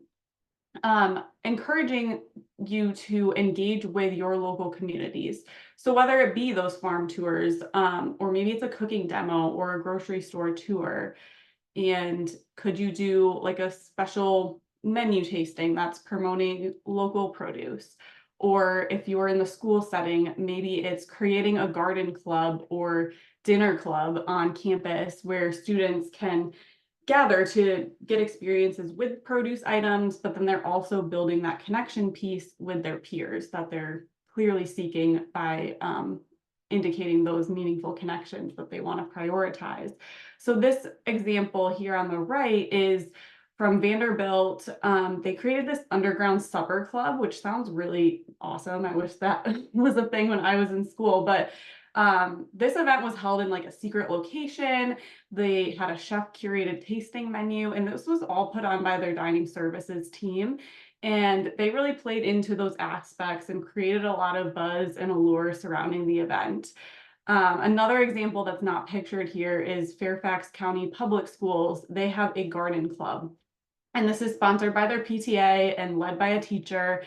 encouraging you to engage with your local communities. So whether it be those farm tours, or maybe it's a cooking demo or a grocery store tour, and could you do like a special menu tasting that's promoting local produce? Or if you're in the school setting, maybe it's creating a garden club or dinner club on campus where students can gather to get experiences with produce items, but then they're also building that connection piece with their peers that they're clearly seeking by indicating those meaningful connections that they want to prioritize. So this example here on the right is from Vanderbilt. They created this underground supper club, which sounds really awesome. I wish that was a thing when I was in school, but this event was held in like a secret location. They had a chef curated tasting menu, and this was all put on by their dining services team. And they really played into those aspects and created a lot of buzz and allure surrounding the event. Another example that's not pictured here is Fairfax County Public Schools. They have a garden club, and this is sponsored by their PTA and led by a teacher.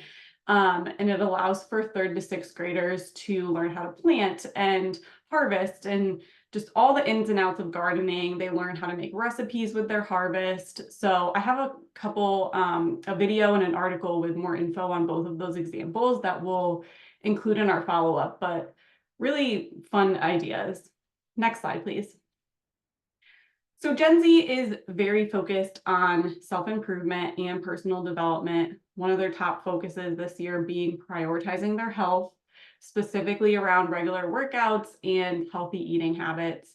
And it allows for 3rd to 6th graders to learn how to plant and harvest and just all the ins and outs of gardening. They learn how to make recipes with their harvest. So I have a video and an article with more info on both of those examples that we'll include in our follow-up, but really fun ideas. Next slide, please. So Gen Z is very focused on self-improvement and personal development. One of their top focuses this year being prioritizing their health, specifically around regular workouts and healthy eating habits.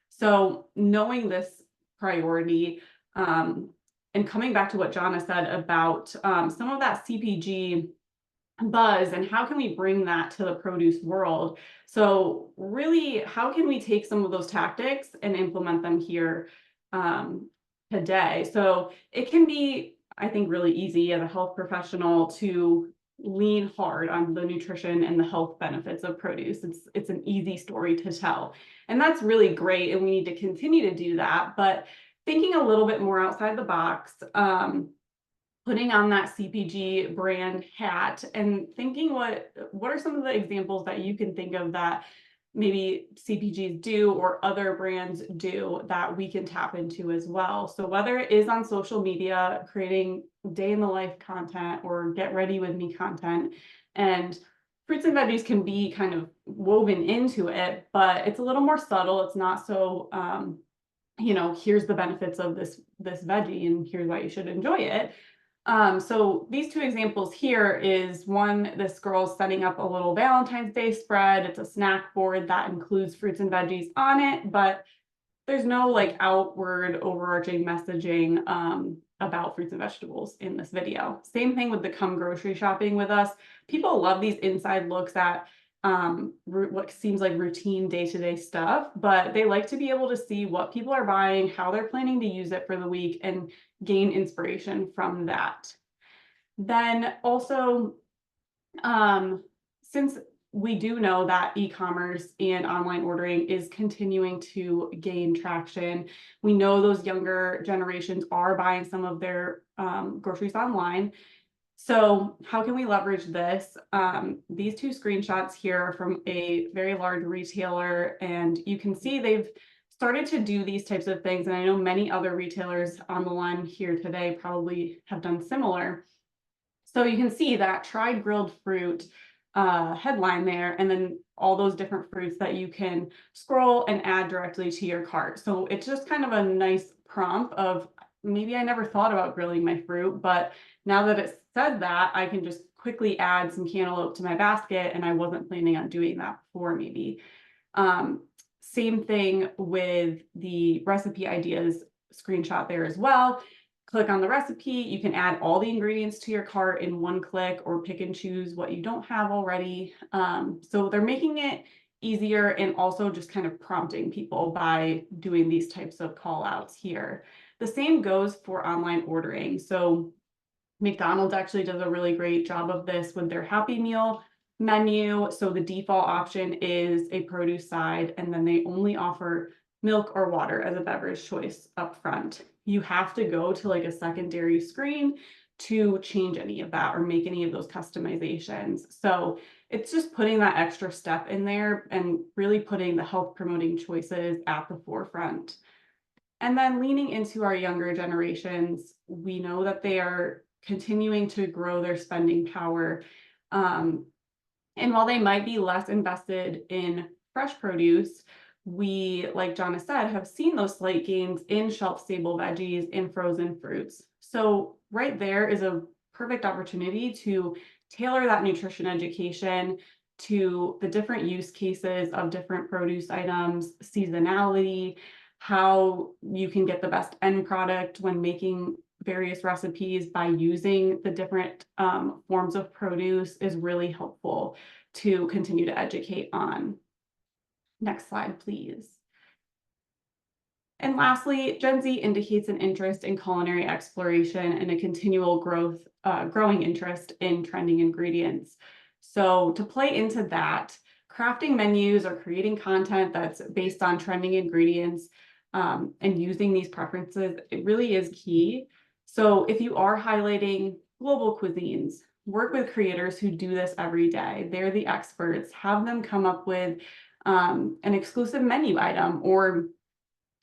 So knowing this priority, and coming back to what Jana said about some of that CPG buzz and how can we bring that to the produce world. So really, how can we take some of those tactics and implement them here today? So it can be, I think, really easy as a health professional to lean hard on the nutrition and the health benefits of produce. It's an easy story to tell, and that's really great, and we need to continue to do that. But thinking a little bit more outside the box, putting on that CPG brand hat and thinking what are some of the examples that you can think of that maybe CPGs do or other brands do that we can tap into as well. So whether it is on social media, creating day in the life content or get ready with me content, and fruits and veggies can be kind of woven into it, but it's a little more subtle. It's not so, here's the benefits of this veggie and here's why you should enjoy it. So these two examples here is one, this girl's setting up a little Valentine's Day spread. It's a snack board that includes fruits and veggies on it, but there's no like outward overarching messaging about fruits and vegetables in this video. Same thing with the come grocery shopping with us. People love these inside looks at what seems like routine day-to-day stuff, but they like to be able to see what people are buying, how they're planning to use it for the week, and gain inspiration from that. Then also, since we do know that e-commerce and online ordering is continuing to gain traction, we know those younger generations are buying some of their groceries online. So how can we leverage this? These two screenshots here are from a very large retailer, and you can see they've started to do these types of things. And I know many other retailers on the line here today probably have done similar. So you can see that tried grilled fruit headline there, and then all those different fruits that you can scroll and add directly to your cart. So it's just kind of a nice prompt of, maybe I never thought about grilling my fruit, but now that it said that, I can just quickly add some cantaloupe to my basket, and I wasn't planning on doing that before maybe. Same thing with the recipe ideas screenshot there as well. Click on the recipe, you can add all the ingredients to your cart in one click, or pick and choose what you don't have already. So they're making it easier, and also just kind of prompting people by doing these types of call outs here. The same goes for online ordering. So McDonald's actually does a really great job of this with their Happy Meal menu. So the default option is a produce side, and then they only offer milk or water as a beverage choice up front. You have to go to like a secondary screen to change any of that or make any of those customizations. So it's just putting that extra step in there and really putting the health promoting choices at the forefront. And then leaning into our younger generations, we know that they are continuing to grow their spending power. And while they might be less invested in fresh produce, we, like Jonna said, have seen those slight gains in shelf-stable veggies and frozen fruits. So right there is a perfect opportunity to tailor that nutrition education to the different use cases of different produce items, seasonality, how you can get the best end product when making various recipes by using the different forms of produce is really helpful to continue to educate on. Next slide, please. And lastly, Gen Z indicates an interest in culinary exploration and a continual growing interest in trending ingredients. So to play into that, crafting menus or creating content that's based on trending ingredients and using these preferences, it really is key. So if you are highlighting global cuisines, work with creators who do this every day. They're the experts. Have them come up with an exclusive menu item, or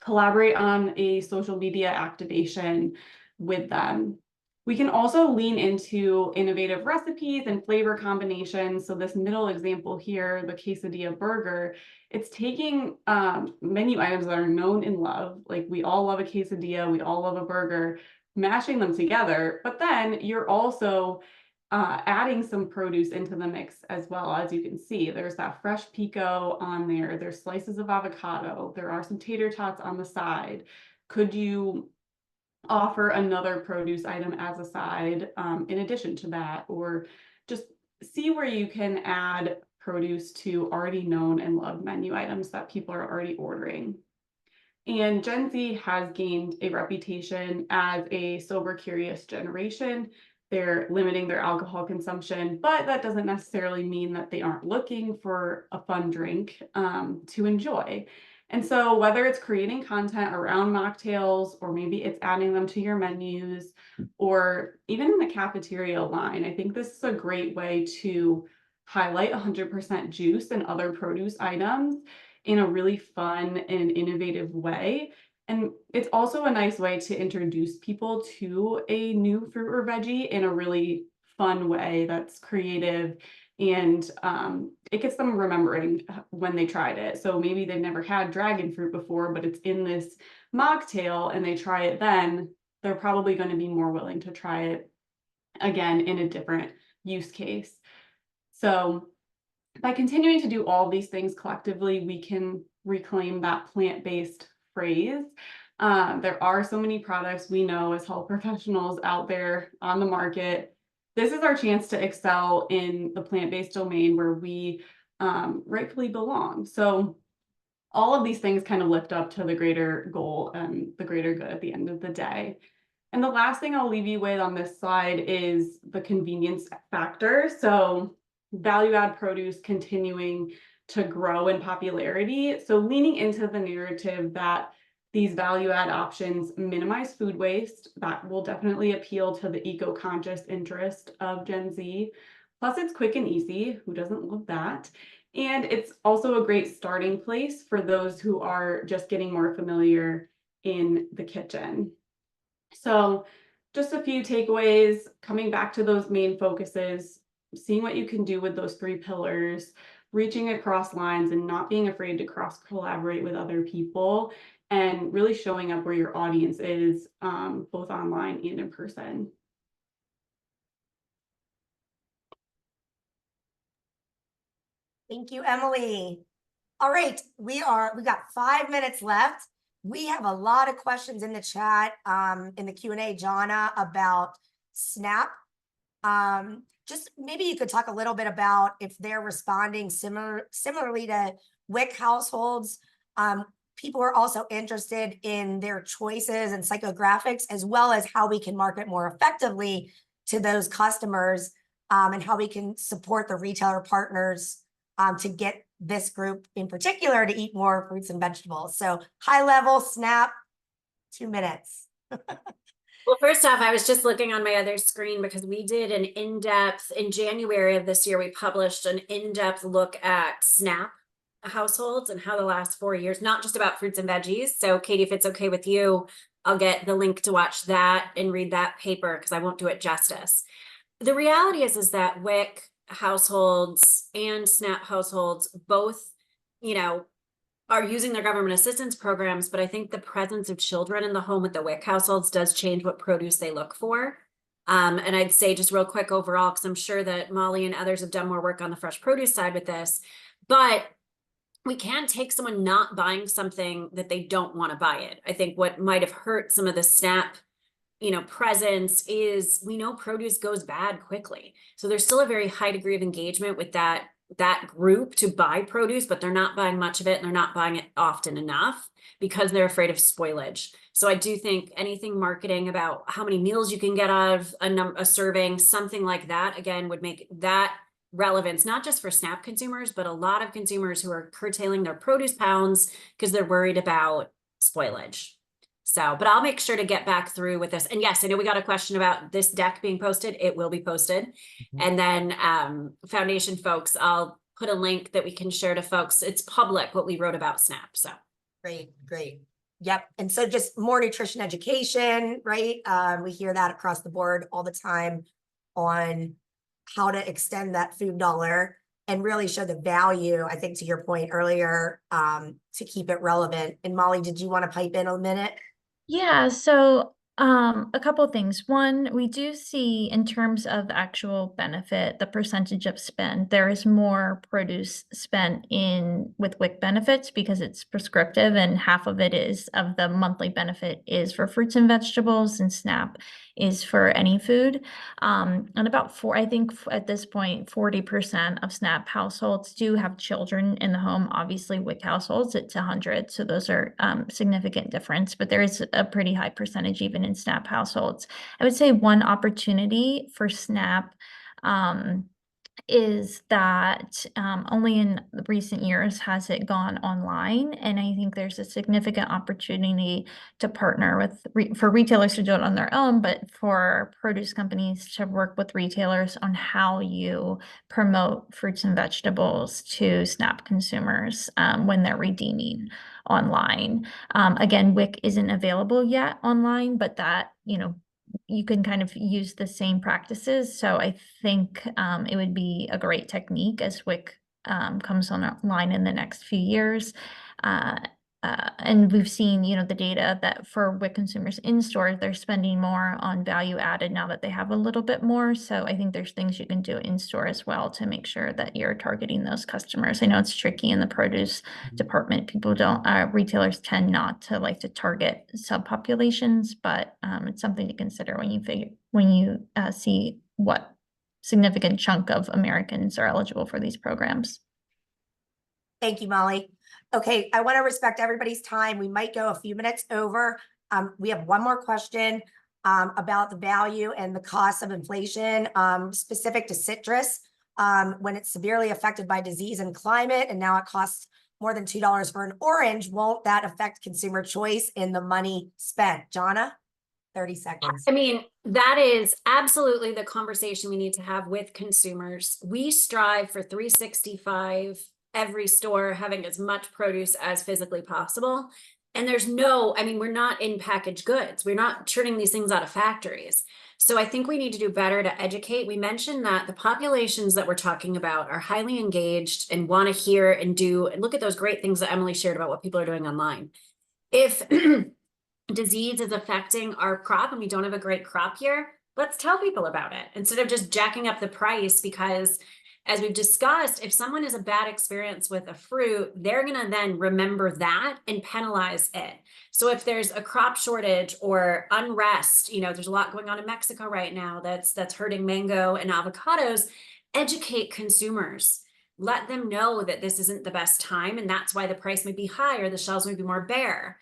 collaborate on a social media activation with them. We can also lean into innovative recipes and flavor combinations. So this middle example here, the quesadilla burger, it's taking menu items that are known and loved. Like, we all love a quesadilla, we all love a burger, mashing them together, but then you're also adding some produce into the mix as well. As you can see, there's that fresh pico on there, there's slices of avocado, there are some tater tots on the side. Could you offer another produce item as a side in addition to that, or just see where you can add produce to already known and loved menu items that people are already ordering? And Gen Z has gained a reputation as a sober, curious generation. They're limiting their alcohol consumption, but that doesn't necessarily mean that they aren't looking for a fun drink to enjoy. And so whether it's creating content around mocktails, or maybe it's adding them to your menus, or even in the cafeteria line, I think this is a great way to highlight 100% juice and other produce items in a really fun and innovative way. And it's also a nice way to introduce people to a new fruit or veggie in a really fun way that's creative, and it gets them remembering when they tried it. So maybe they've never had dragon fruit before, but it's in this mocktail and they try it then, they're probably going to be more willing to try it again in a different use case. So by continuing to do all these things collectively, we can reclaim that plant-based praise. There are so many products we know as health professionals out there on the market. This is our chance to excel in the plant-based domain where we rightfully belong. So all of these things kind of lift up to the greater goal and the greater good at the end of the day. And the last thing I'll leave you with on this slide is the convenience factor. So value add produce continuing to grow in popularity. So leaning into the narrative that these value add options minimize food waste, that will definitely appeal to the eco-conscious interest of Gen Z. Plus it's quick and easy. Who doesn't love that? And it's also a great starting place for those who are just getting more familiar in the kitchen. So just a few takeaways, coming back to those main focuses, seeing what you can do with those 3 pillars, reaching across lines and not being afraid to cross collaborate with other people, and really showing up where your audience is, both online and in person.
Thank you, Emily. All right, we've got 5 minutes left. We have a lot of questions in the chat, in the Q&A, Jonna, about SNAP. Just maybe you could talk a little bit about if they're responding similarly to WIC households. People are also interested in their choices and psychographics, as well as how we can market more effectively to those customers, and how we can support the retailer partners to get this group in particular to eat more fruits and vegetables. So high level SNAP, 2 minutes.
Well, first off, I was just looking on my other screen because we did an in-depth, in January of this year, we published an in-depth look at SNAP households and how the last 4 years, not just about fruits and veggies. So Katie, if it's okay with you, I'll get the link to watch that and read that paper because I won't do it justice. The reality is that WIC households and SNAP households both, are using their government assistance programs, but I think the presence of children in the home with the WIC households does change what produce they look for. And I'd say just real quick overall, because I'm sure that Molly and others have done more work on the fresh produce side with this, but we can't take someone not buying something that they don't want to buy it. I think what might have hurt some of the SNAP presence is we know produce goes bad quickly. So there's still a very high degree of engagement with that group to buy produce, but they're not buying much of it and they're not buying it often enough because they're afraid of spoilage. So I do think anything marketing about how many meals you can get out of a serving, something like that, again, would make that relevance, not just for SNAP consumers, but a lot of consumers who are curtailing their produce pounds because they're worried about spoilage. So, but I'll make sure to get back through with this. And yes, I know we got a question about this deck being posted. It will be posted. And then foundation folks, I'll put a link that we can share to folks. It's public what we wrote about SNAP. So
Great. Yep. And so just more nutrition education, right? We hear that across the board all the time on how to extend that food dollar and really show the value, I think to your point earlier, to keep it relevant. And Molly, did you want to pipe in a minute?
Yeah, so a couple of things. One, we do see in terms of actual benefit, the percentage of spend, there is more produce spent with WIC benefits because it's prescriptive, and half of it is of the monthly benefit is for fruits and vegetables, and SNAP is for any food. And about I think at this point, 40% of SNAP households do have children in the home. Obviously, WIC households, it's 100. So those are significant difference, but there is a pretty high percentage even in SNAP households. I would say one opportunity for SNAP is that only in recent years has it gone online. And I think there's a significant opportunity to partner with, for retailers to do it on their own, but for produce companies to work with retailers on how you promote fruits and vegetables to SNAP consumers when they're redeeming online. Again, WIC isn't available yet online, but that, you can kind of use the same practices. So I think it would be a great technique as WIC comes online in the next few years. And And we've seen, the data that for WIC consumers in store, they're spending more on value added now that they have a little bit more. So I think there's things you can do in store as well to make sure that you're targeting those customers. I know it's tricky in the produce department. People don't, retailers tend not to like to target subpopulations, but it's something to consider when you see what significant chunk of Americans are eligible for these programs.
Thank you, Molly. Okay, I want to respect everybody's time. We might go a few minutes over. We have one more question about the value and the cost of inflation specific to citrus when it's severely affected by disease and climate, and now it costs more than $2 for an orange. Won't that affect consumer choice in the money spent? Jonna, 30 seconds.
I mean, that is absolutely the conversation we need to have with consumers. We strive for 365, every store having as much produce as physically possible. And there's no, I mean, we're not in packaged goods. We're not churning these things out of factories. So I think we need to do better to educate. We mentioned that the populations that we're talking about are highly engaged and want to hear and do, and look at those great things that Emily shared about what people are doing online. If disease is affecting our crop and we don't have a great crop year, let's tell people about it instead of just jacking up the price, because as we've discussed, if someone has a bad experience with a fruit, they're going to then remember that and penalize it. So if there's a crop shortage or unrest, there's a lot going on in Mexico right now that's hurting mango and avocados, educate consumers. Let them know that this isn't the best time, and that's why the price may be higher, the shelves may be more bare.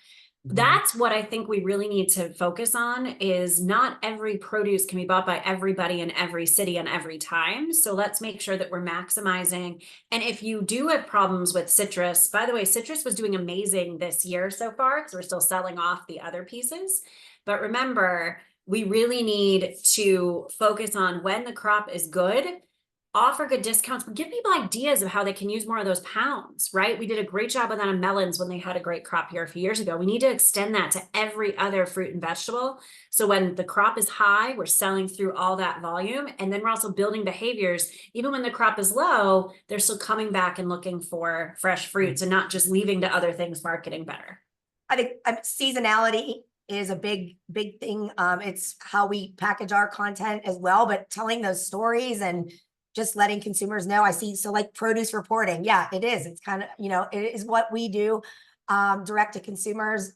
That's what I think we really need to focus on, is not every produce can be bought by everybody in every city and every time. So let's make sure that we're maximizing. And if you do have problems with citrus, by the way, citrus was doing amazing this year so far because we're still selling off the other pieces. But remember, we really need to focus on when the crop is good, offer good discounts, but give people ideas of how they can use more of those pounds, right? We did a great job of that on melons when they had a great crop year a few years ago. We need to extend that to every other fruit and vegetable. So when the crop is high, we're selling through all that volume. And then we're also building behaviors. Even when the crop is low, they're still coming back and looking for fresh fruits and not just leaving to other things marketing better.
I think seasonality is a big thing. It's how we package our content as well, but telling those stories and just letting consumers know. I see, so like produce reporting. Yeah, it is. It's kind of, it is what we do direct to consumers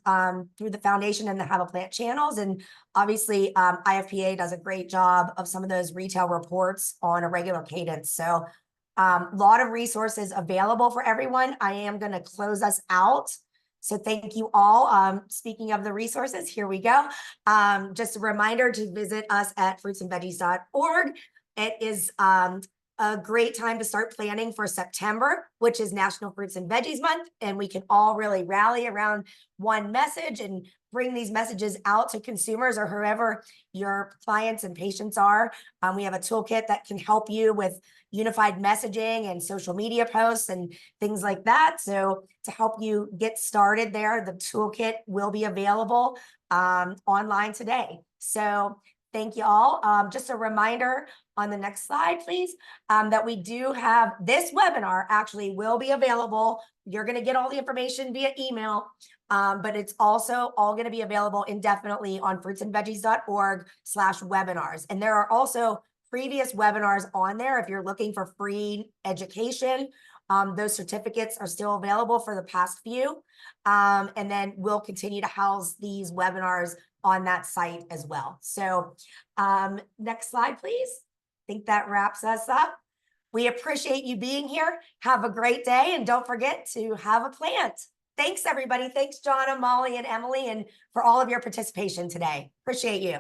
through the foundation and the Have a Plant channels. And obviously IFPA does a great job of some of those retail reports on a regular cadence. So a lot of resources available for everyone. I am going to close us out. So thank you all. Speaking of the resources, here we go. Just a reminder to visit us at fruitsandveggies.org. It is a great time to start planning for September, which is National Fruits and Veggies Month. And we can all really rally around one message and bring these messages out to consumers or whoever your clients and patients are. We have a toolkit that can help you with unified messaging and social media posts and things like that. So to help you get started there, the toolkit will be available online today. So thank you all. Just a reminder on the next slide, please, that we do have this webinar actually will be available. You're going to get all the information via email, but it's also all going to be available indefinitely on fruitsandveggies.org/webinars. And there are also previous webinars on there if you're looking for free education. Those certificates are still available for the past few. And then we'll continue to house these webinars on that site as well. So next slide, please. I think that wraps us up. We appreciate you being here. Have a great day. And don't forget to have a plant. Thanks, everybody. Thanks, Jonna, Molly, and Emily, and for all of your participation today. Appreciate you.